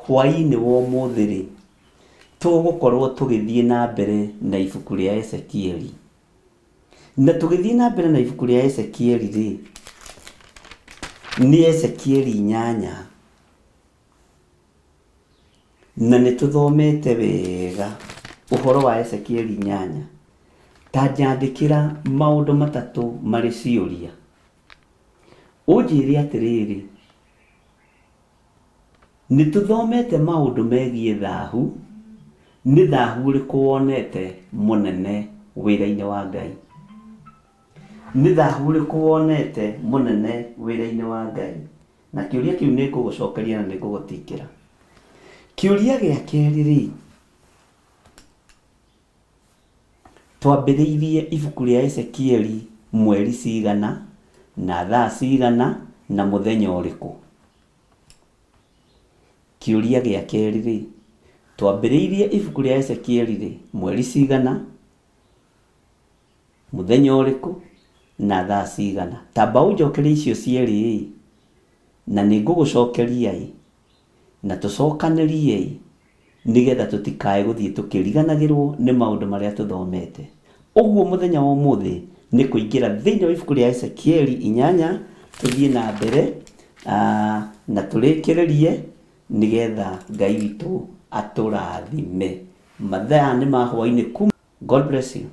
hwainĩ wa ũmũthĩ rĩ tũgũkorwo tũgĩthiĩ na mbere na ibuku rĩa Ezekieli. Na tũgĩthiĩ na mbere na ibuku rĩa Ezekieli rĩ, nĩ Ezekieli 8, na nĩ tũthomete wega ũhoro wa Ezekieli 8. Ta njandĩkĩra maũndũ matatũ marĩ ciũria. Ũnjĩre atĩrĩrĩ, nĩ tũthomete maũndũ megiĩ thahu, nĩ thahu ũrĩkũ wonete mũnene wĩra-inĩ wa Ngai? Nĩ thahu ũrĩkũ wonete mũnene wĩra-inĩ wa Ngai? Na kĩũria kĩu nĩ ngũgũcokeria na nĩ ngũgũtikĩra. Kĩũria gĩa kerĩ rĩ, twambĩrĩirie ibuku rĩa Ezekieli mweri cigana na thaa cigana na mũthenya ũrĩkũ? Kĩũria gĩa kerĩ rĩ, twambĩrĩirie ibuku rĩa Ezekieli rĩ, mweri cigana, mũthenya ũrĩkũ na thaa cigana? Tamba ũnjokerie icio cierĩ na nĩ ngũgũcokeria na tũcokanĩrie nĩgetha tũtikae gũthiĩ tũkĩriganagĩrwo nĩ maũndũ marĩa tũthomete. Ũguo mũthenya wa ũmũthĩ nĩ kũingĩra thĩinĩ wa ibuku rĩa Ezekieli 8, tũthiĩ na mbere na tũrĩkĩrĩrie nĩgetha Ngai witũ atũrathime. Mathaa nĩ ma hwainĩ kuma. God bless you.